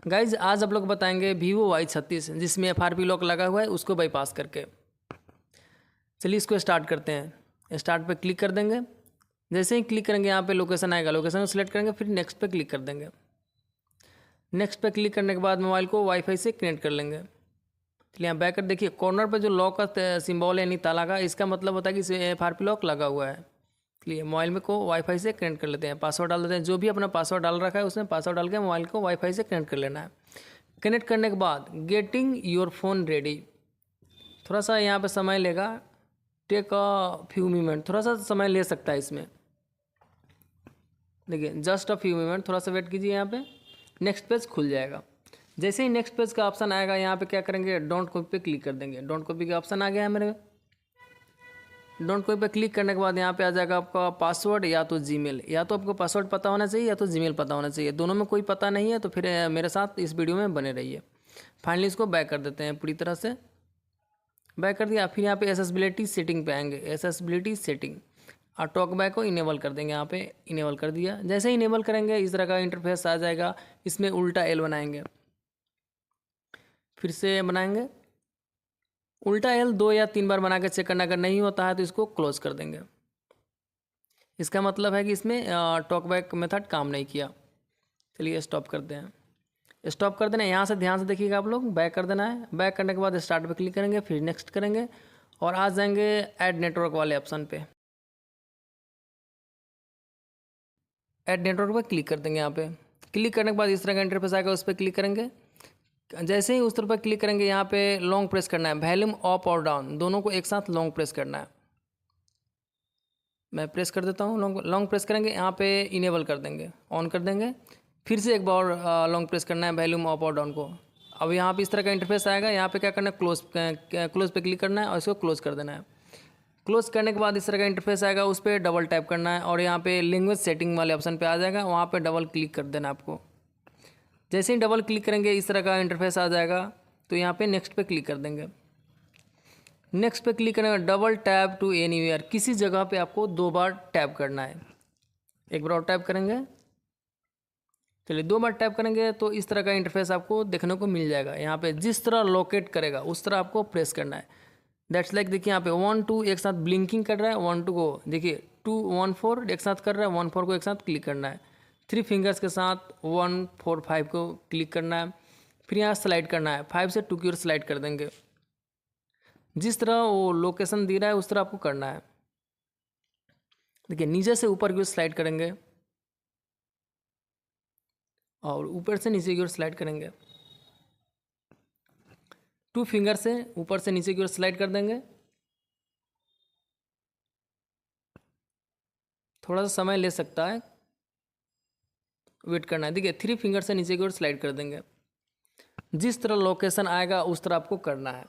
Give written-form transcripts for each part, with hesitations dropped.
Guys आज आप लोग बताएंगे Vivo Y36 जिसमें FRP लॉक लगा हुआ है उसको बाईपास करके। चलिए इसको स्टार्ट करते हैं। स्टार्ट पे क्लिक कर देंगे। जैसे ही क्लिक करेंगे यहाँ पे लोकेशन आएगा, लोकेशन को सिलेक्ट करेंगे, फिर नेक्स्ट पे क्लिक कर देंगे। नेक्स्ट पे क्लिक करने के बाद मोबाइल को वाईफाई से कनेक्ट कर लेंगे। चलिए यहाँ बैक कर देखिए, कॉर्नर पर जो लॉक का सिंबल है यानी ताला का, इसका मतलब होता है कि इसमें FRP लॉक लगा हुआ है। चलिए मोबाइल में को वाईफाई से कनेक्ट कर लेते हैं, पासवर्ड डाल देते हैं। जो भी अपना पासवर्ड डाल रखा है उसमें पासवर्ड डाल के मोबाइल को वाईफाई से कनेक्ट कर लेना है। कनेक्ट करने के बाद गेटिंग योर फोन रेडी, थोड़ा सा यहाँ पे समय लेगा, टेक अ फ्यू मिनट, थोड़ा सा समय ले सकता है इसमें। देखिए जस्ट अ फ्यू मिनट, थोड़ा सा वेट कीजिए। यहाँ पे नेक्स्ट पेज खुल जाएगा। जैसे ही नेक्स्ट पेज का ऑप्शन आएगा यहाँ पे क्या करेंगे, डोंट कॉपी पे क्लिक कर देंगे। डोंट कॉपी का ऑप्शन आ गया है मेरे। डोंट कॉपी पे क्लिक करने के बाद यहाँ पे आ जाएगा आपका पासवर्ड या तो जीमेल। या तो आपको पासवर्ड पता होना चाहिए या तो जीमेल पता होना चाहिए, दोनों में कोई पता नहीं है तो फिर मेरे साथ इस वीडियो में बने रहिए। फाइनली इसको बैक कर देते हैं पूरी तरह से। बैक कर दिया। फिर यहाँ पे एसेसिबिलिटी सेटिंग पे आएंगे। एसेसिबिलिटी सेटिंग और टॉक बैक को इनेबल कर देंगे। यहाँ पे इनेबल कर दिया। जैसे ही इनेबल करेंगे इस तरह का इंटरफेस आ जाएगा। इसमें उल्टा एल बनाएंगे, फिर से बनाएंगे। उल्टा एल 2 या 3 बार बना के चेक करना, अगर नहीं होता है तो इसको क्लोज कर देंगे। इसका मतलब है कि इसमें टॉक बैक मेथड काम नहीं किया। चलिए स्टॉप करते हैं। स्टॉप कर देना है। यहाँ से ध्यान से देखिएगा आप लोग, बैक कर देना है। बैक करने के बाद स्टार्ट पे क्लिक करेंगे, फिर नेक्स्ट करेंगे और आ जाएंगे ऐड नेटवर्क वाले ऑप्शन पे। ऐड नेटवर्क पर क्लिक कर देंगे। यहाँ पे क्लिक करने के बाद इस तरह का इंटरफेस आएगा, उस पर क्लिक करेंगे। जैसे ही उस तरफ पर क्लिक करेंगे यहाँ पे लॉन्ग प्रेस करना है, वॉल्यूम अप और डाउन दोनों को एक साथ लॉन्ग प्रेस करना है। मैं प्रेस कर देता हूँ। लॉन्ग प्रेस करेंगे, यहाँ पे इनेबल कर देंगे, ऑन कर देंगे। फिर से एक बार लॉन्ग प्रेस करना है वॉल्यूम अप और डाउन को। अब यहाँ पे इस तरह का इंटरफेस आएगा। यहाँ पे क्या करना है, क्लोज पे क्लिक करना है और इसको क्लोज कर देना है। क्लोज करने के बाद इस तरह का इंटरफेस आएगा, उस पर डबल टैप करना है और यहाँ पे लैंग्वेज सेटिंग वाले ऑप्शन पे आ जाएगा, वहाँ पे डबल क्लिक कर देना है आपको। जैसे ही डबल क्लिक करेंगे इस तरह का इंटरफेस आ जाएगा, तो यहाँ पे नेक्स्ट पे क्लिक कर देंगे। नेक्स्ट पे क्लिक करेंगे, डबल टैप टू एनीवेयर, किसी जगह पे आपको 2 बार टैप करना है। एक बार और टैप करेंगे। चलिए 2 बार टैप करेंगे तो इस तरह का इंटरफेस आपको देखने को मिल जाएगा। यहाँ पे जिस तरह लोकेट करेगा उस तरह आपको प्रेस करना है। दैट्स लाइक देखिए यहाँ पे 1 2 एक साथ ब्लिंकिंग कर रहा है, 1 2 को देखिए 2 1 4 एक साथ कर रहा है, 1 4 को एक साथ क्लिक करना है। 3 फिंगर्स के साथ 1 4 5 को क्लिक करना है। फिर यहाँ स्लाइड करना है, 5 से 2 की ओर स्लाइड कर देंगे। जिस तरह वो लोकेशन दे रहा है उस तरह आपको करना है। देखिए नीचे से ऊपर की ओर स्लाइड करेंगे और ऊपर से नीचे की ओर स्लाइड करेंगे। 2 फिंगर से ऊपर से नीचे की ओर स्लाइड कर देंगे। थोड़ा सा समय ले सकता है, वेट करना है। देखिए 3 फिंगर से नीचे की ओर स्लाइड कर देंगे। जिस तरह लोकेशन आएगा उस तरह आपको करना है।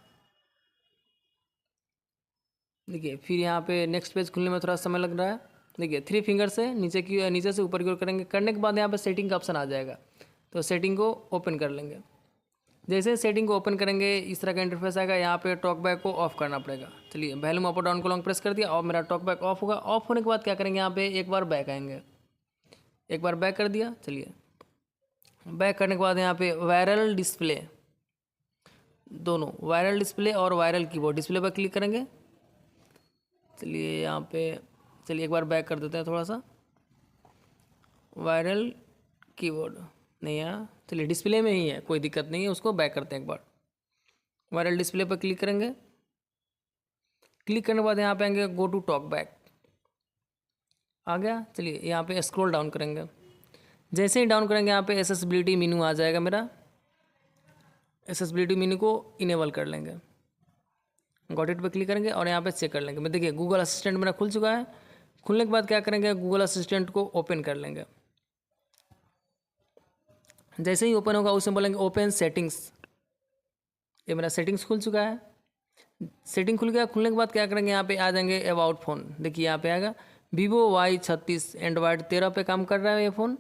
देखिए फिर यहाँ पे नेक्स्ट पेज खुलने में थोड़ा समय लग रहा है। देखिए 3 फिंगर से नीचे से ऊपर की ओर करेंगे। करने के बाद यहाँ पे सेटिंग का ऑप्शन आ जाएगा, तो सेटिंग को ओपन कर लेंगे। जैसे सेटिंग को ओपन करेंगे इस तरह का इंटरफेस आएगा। यहाँ पे टॉक बैक को ऑफ करना पड़ेगा। चलिए वॉल्यूम अप और डाउन को लॉन्ग प्रेस कर दिया और मेरा टॉक बैक ऑफ होगा। ऑफ होने के बाद क्या करेंगे, यहाँ पे एक बार बैक आएंगे। एक बार बैक कर दिया। चलिए बैक करने के बाद यहाँ पे वायरल डिस्प्ले, दोनों वायरल डिस्प्ले और वायरल कीबोर्ड डिस्प्ले पर क्लिक करेंगे। चलिए यहाँ पे चलिए एक बार बैक कर देते हैं थोड़ा सा। वायरल कीबोर्ड नहीं है, चलिए डिस्प्ले में ही है, कोई दिक्कत नहीं है, उसको बैक करते हैं एक बार। वायरल डिस्प्ले पर क्लिक करेंगे। क्लिक करने के बाद यहाँ पे आएंगे गो टू टॉक बैक, आ गया। चलिए यहाँ पे स्क्रॉल डाउन करेंगे। जैसे ही डाउन करेंगे यहाँ पे एसेसिबिलिटी मेनू आ जाएगा मेरा। एसेसिबिलिटी मेनू को इनेबल कर लेंगे। गॉट इट पे क्लिक करेंगे और यहाँ पे चेक कर लेंगे। मैं देखिए गूगल असिस्टेंट मेरा खुल चुका है। खुलने के बाद क्या करेंगे, गूगल असिस्टेंट को ओपन कर लेंगे। जैसे ही ओपन होगा उसमें बोलेंगे ओपन सेटिंग्स। ये मेरा सेटिंग्स खुल चुका है। सेटिंग खुल गया। खुलने के बाद क्या करेंगे, यहाँ पे आ जाएंगे अबाउट फ़ोन। देखिए यहाँ पे आएगा Vivo Y36 एंड्रॉयड 13 पे काम कर रहा है ये फ़ोन।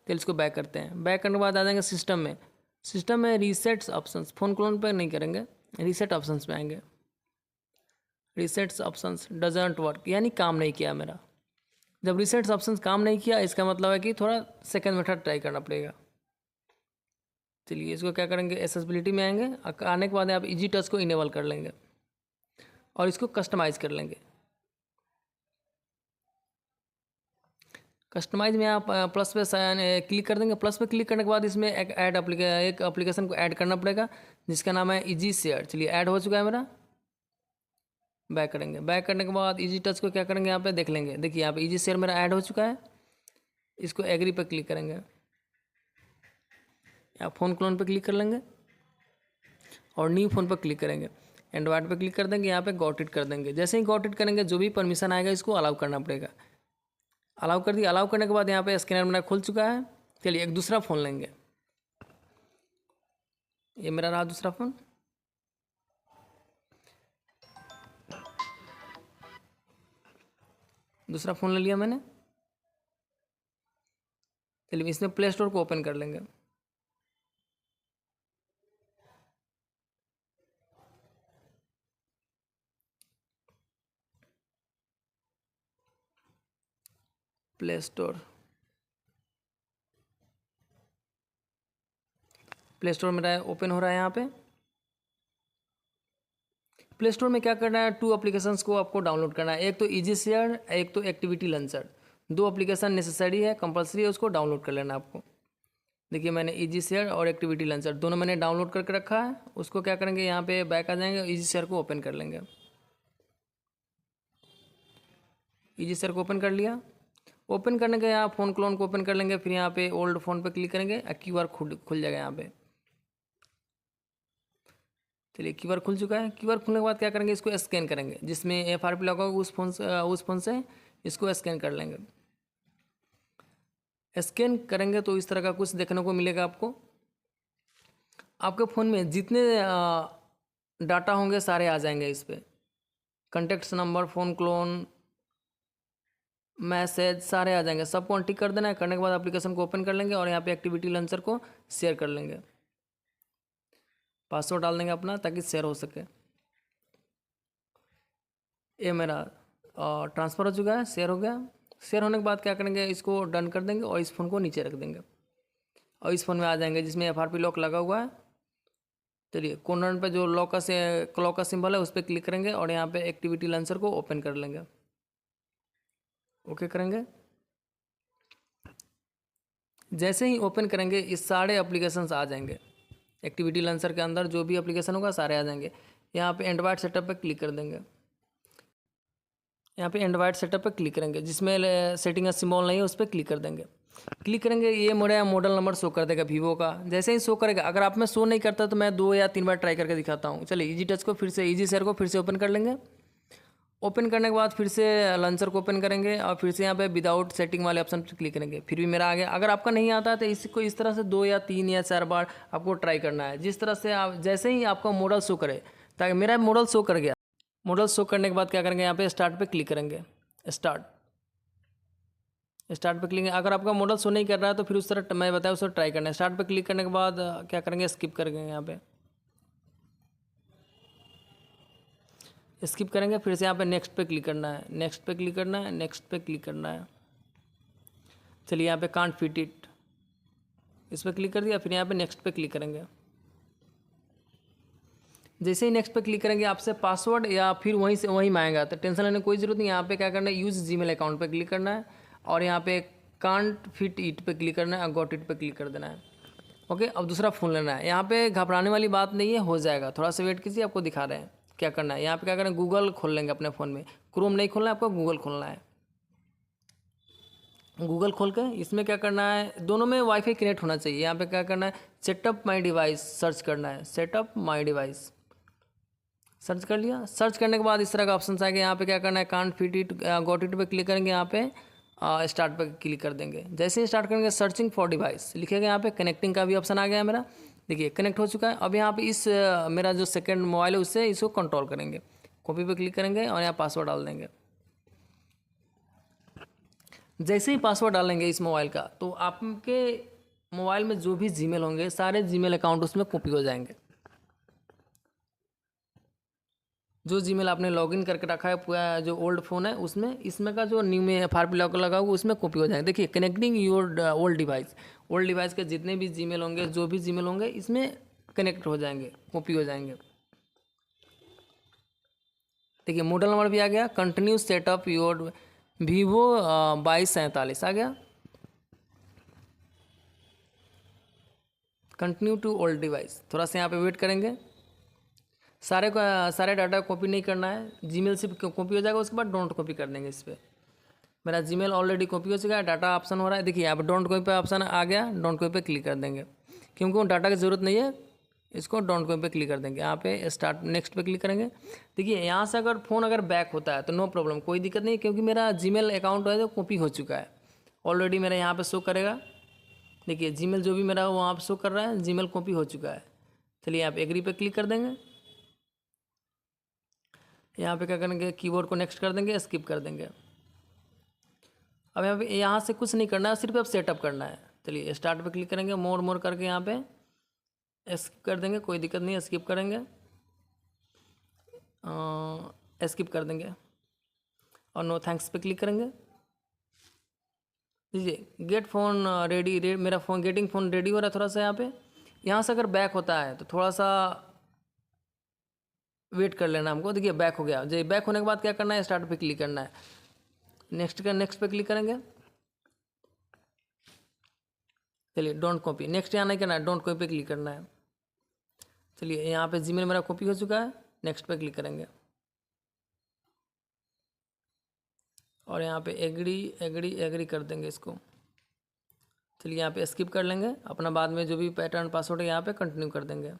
तो इसको बैक करते हैं। बैक करने के बाद आ जाएंगे सिस्टम में। सिस्टम में रीसेट्स ऑप्शंस, फ़ोन क्लोन पर नहीं करेंगे, रीसेट ऑप्शंस पे आएंगे। रीसेट्स ऑप्शंस डजंट वर्क, यानी काम नहीं किया मेरा। जब रीसेट्स ऑप्शंस काम नहीं किया इसका मतलब है कि थोड़ा सेकंड मेथड ट्राई करना पड़ेगा। चलिए इसको क्या करेंगे, एसेसिबिलिटी में आएंगे। आने के बाद आप इजी टच को इनेबल कर लेंगे और इसको कस्टमाइज़ कर लेंगे। कस्टमाइज में आप प्लस पे क्लिक कर देंगे। प्लस पे क्लिक करने के बाद इसमें एक एप्लीकेशन को ऐड करना पड़ेगा जिसका नाम है इजी शेयर। चलिए ऐड हो चुका है मेरा। बैक करेंगे। बैक करने के बाद इजी टच को क्या करेंगे, यहाँ पे देख लेंगे। देखिए यहाँ पे इजी शेयर मेरा ऐड हो चुका है। इसको एग्री पे क्लिक करेंगे या फ़ोन क्लोन पे क्लिक कर लेंगे और न्यू फ़ोन पर क्लिक करेंगे। एंड्रॉइड पे क्लिक कर देंगे, यहाँ पे गॉट इट कर देंगे। जैसे ही गॉट इट करेंगे जो भी परमिशन आएगा इसको अलाउ करना पड़ेगा। अलाउ कर दिया। अलाउ करने के बाद यहाँ पे स्कैनर मेरा खुल चुका है। चलिए एक दूसरा फ़ोन लेंगे। ये मेरा रहा दूसरा फ़ोन। दूसरा फ़ोन ले लिया मैंने। चलिए इसमें प्ले स्टोर को ओपन कर लेंगे। प्ले स्टोर मेरा ओपन हो रहा है। यहाँ पे प्ले स्टोर में क्या करना है, 2 एप्लीकेशंस को आपको डाउनलोड करना है। एक तो इजी शेयर, एक तो एक्टिविटी लॉन्चर। 2 एप्लीकेशन नेसेसरी है, कंपलसरी है, उसको डाउनलोड कर लेना आपको। देखिए मैंने इजी शेयर और एक्टिविटी लॉन्चर दोनों मैंने डाउनलोड करके रखा है। उसको क्या करेंगे, यहाँ पे बैक आ जाएंगे, इजी शेयर को ओपन कर लेंगे। इजी शेयर को ओपन कर लिया। ओपन करने के यहाँ फ़ोन क्लोन को ओपन कर लेंगे। फिर यहाँ पे ओल्ड फ़ोन पे क्लिक करेंगे, QR खुल जाएगा यहाँ पे। चलिए QR खुल चुका है। QR खुलने के बाद क्या करेंगे, इसको स्कैन करेंगे। जिसमें FRP लगा होगा उस फ़ोन से इसको स्कैन कर लेंगे। स्कैन करेंगे तो इस तरह का कुछ देखने को मिलेगा आपको। आपके फ़ोन में जितने डाटा होंगे सारे आ जाएंगे इस पर। Contacts number, phone clone, message सारे आ जाएंगे। सबको अनटिक कर देना है। करने के बाद एप्लीकेशन को ओपन कर लेंगे और यहाँ पे एक्टिविटी लॉन्चर को शेयर कर लेंगे। पासवर्ड डाल देंगे अपना ताकि शेयर हो सके। ये मेरा ट्रांसफ़र हो चुका है, शेयर हो गया। शेयर होने के बाद क्या करेंगे, इसको डन कर देंगे और इस फ़ोन को नीचे रख देंगे और इस फ़ोन में आ जाएंगे जिसमें FRP लॉक लगा हुआ है। चलिए कॉर्नर पे जो क्लॉक का सिंबल है उस पर क्लिक करेंगे और यहाँ पे एक्टिविटी लॉन्चर को ओपन कर लेंगे। ओके करेंगे। जैसे ही ओपन करेंगे इस सारे एप्लीकेशंस आ जाएंगे। एक्टिविटी लॉन्चर के अंदर जो भी एप्लीकेशन होगा सारे आ जाएंगे। यहाँ पे एंड्रॉइड सेटअप पे क्लिक कर देंगे। यहाँ पे एंड्रॉइड सेटअप पे क्लिक करेंगे। जिसमें सेटिंग का सिंबल नहीं है उस पर क्लिक कर देंगे। क्लिक करेंगे, ये मेरा मॉडल नंबर शो कर देगा वीवो का। जैसे ही शो करेगा, अगर आप में शो नहीं करता तो मैं 2 या 3 बार ट्राई करके दिखाता हूँ। चलिए इजी टच को फिर से, इजी शेयर को फिर से ओपन कर लेंगे। ओपन करने के बाद फिर से लॉन्चर को ओपन करेंगे और फिर से यहाँ पे विदाउट सेटिंग वाले ऑप्शन पर क्लिक करेंगे। फिर भी मेरा आ गया। अगर आपका नहीं आता तो इसको इस तरह से 2 या 3 या 4 बार आपको ट्राई करना है। जिस तरह से आप, जैसे ही आपका मॉडल शो करे, ताकि मेरा मॉडल शो कर गया। मॉडल शो करने के बाद क्या करेंगे, यहाँ पे स्टार्ट पे क्लिक करेंगे। स्टार्ट पे क्लिक। अगर आपका मॉडल शो नहीं कर रहा है तो फिर उस तरह मैं बताया उस तरह ट्राई करना है। स्टार्ट पे क्लिक करने के बाद क्या करेंगे, स्किप करेंगे। यहाँ पे स्किप करेंगे। फिर से यहाँ पे नेक्स्ट पे क्लिक करना है, नेक्स्ट पे क्लिक करना है, नेक्स्ट पे क्लिक करना है। चलिए यहाँ पे कांट फिट इट, इस पर क्लिक कर दिया। फिर यहाँ पे नेक्स्ट पे क्लिक करेंगे। जैसे ही नेक्स्ट पे क्लिक करेंगे आपसे पासवर्ड या फिर वहीं से वहीं मांगेगा, तो टेंशन लेने की कोई ज़रूरत नहीं। यहाँ पे क्या करना है, यूज़ जीमेल अकाउंट पे क्लिक करना है और यहाँ पे कांट फिट इट पे क्लिक करना है और गॉट इट पे क्लिक कर देना है। ओके, अब दूसरा फ़ोन लेना है। यहाँ पे घबराने वाली बात नहीं है, हो जाएगा। थोड़ा सा वेट कीजिए, आपको दिखा रहे हैं क्या करना है। यहाँ पे क्या करें, गूगल खोल लेंगे अपने फ़ोन में। क्रोम नहीं खोलना है आपको, गूगल खोलना है। गूगल खोल के इसमें क्या करना है, दोनों में वाईफाई कनेक्ट होना चाहिए। यहाँ पे क्या करना है, सेटअप माई डिवाइस सर्च करना है। सेटअप माई डिवाइस सर्च कर लिया। सर्च करने के बाद इस तरह का ऑप्शन आएगा। यहाँ पे क्या करना है, can't fit it got it पे क्लिक करेंगे। यहाँ पे स्टार्ट पे क्लिक कर देंगे। जैसे ही स्टार्ट करेंगे, सर्चिंग फॉर डिवाइस लिखेगा। यहाँ पे कनेक्टिंग का भी ऑप्शन आ गया है मेरा। देखिए कनेक्ट हो चुका है। अब यहाँ पे इस मेरा जो सेकंड मोबाइल है उससे इसको कंट्रोल करेंगे। कॉपी पे क्लिक करेंगे और यहाँ पासवर्ड डाल देंगे। जैसे ही पासवर्ड डालेंगे इस मोबाइल का, तो आपके मोबाइल में जो भी जीमेल होंगे सारे जीमेल अकाउंट उसमें कॉपी हो जाएंगे। जो जीमेल आपने लॉगिन करके रखा है पूरा, जो ओल्ड फ़ोन है उसमें, इसमें का जो न्यू में FRP लॉक लगा हुआ उसमें कॉपी हो जाएगा। देखिए connecting your old device, old device के जितने भी जीमेल होंगे, जो भी जीमेल होंगे, इसमें कनेक्ट हो जाएंगे, कॉपी हो जाएंगे। देखिए मॉडल नंबर भी आ गया, कंटिन्यू सेटअप योर वीवो 2247 आ गया, कंटिन्यू टू ओल्ड डिवाइस। थोड़ा सा यहाँ पे वेट करेंगे, सारे डाटा कॉपी नहीं करना है, जीमेल से कॉपी हो जाएगा, उसके बाद डोंट कॉपी कर देंगे इस पर। मेरा जीमेल ऑलरेडी कॉपी हो चुका है, डाटा ऑप्शन हो रहा है, देखिए यहाँ पर डोंट कॉपी पे ऑप्शन आ गया, डोंट कॉपी पे क्लिक कर देंगे, क्योंकि वो डाटा की ज़रूरत नहीं है, इसको डोंट कॉपी पे क्लिक कर देंगे। यहाँ पे स्टार्ट नेक्स्ट पे क्लिक करेंगे। देखिए यहाँ से अगर फ़ोन अगर बैक होता है तो नो प्रॉब्लम, कोई दिक्कत नहीं, क्योंकि मेरा जीमेल अकाउंट है जो कॉपी हो चुका है ऑलरेडी, मेरा यहाँ पे शो करेगा। देखिए जीमेल जो भी मेरा वहाँ पे शो कर रहा है, जीमेल कॉपी हो चुका है। चलिए यहाँ पे एग्री पे क्लिक कर देंगे। यहाँ पे क्या करेंगे, कीबोर्ड को नेक्स्ट कर देंगे, स्किप कर देंगे। अब यहाँ से कुछ नहीं करना है, सिर्फ अब सेटअप करना है। चलिए स्टार्ट पे क्लिक करेंगे, मोर करके यहाँ पे स्किप कर देंगे, कोई दिक्कत नहीं है, स्किप करेंगे, स्किप कर देंगे और नो थैंक्स पे क्लिक करेंगे। लीजिए गेट फ़ोन रेडी, मेरा फ़ोन गेटिंग फ़ोन रेडी हो रहा है थोड़ा सा। यहाँ से अगर बैक होता है तो थोड़ा सा वेट कर लेना हमको। देखिए बैक हो गया, जो बैक होने के बाद क्या करना है, स्टार्ट पे क्लिक करना है, नेक्स्ट पे क्लिक करेंगे। चलिए डोंट कॉपी, नेक्स्ट यहाँ नहीं करना है, डोंट कॉपी पे क्लिक करना है। चलिए यहाँ पे जीमेल मेरा कॉपी हो चुका है, नेक्स्ट पे क्लिक करेंगे और यहाँ पे एग्री कर देंगे इसको। चलिए यहाँ पे स्किप कर लेंगे, अपना बाद में जो भी पैटर्न पासवर्ड है यहाँ पे कंटिन्यू कर देंगे,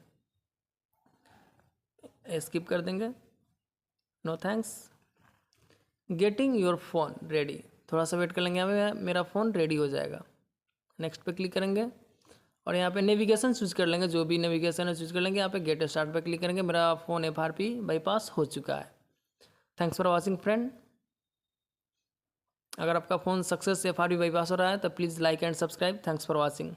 स्किप कर देंगे, no thanks. Getting your phone ready, थोड़ा सा वेट कर लेंगे, यहाँ पे मेरा फ़ोन रेडी हो जाएगा। नेक्स्ट पे क्लिक करेंगे और यहाँ पे नेविगेशन चूज कर लेंगे, जो भी नेविगेशन है चूज कर लेंगे। यहाँ पे गेट स्टार्ट पे क्लिक करेंगे, मेरा फ़ोन FRP बाईपास हो चुका है। Thanks for watching friend. अगर आपका फ़ोन सक्सेस FRP बाईपास हो रहा है तो please like and subscribe. Thanks for watching.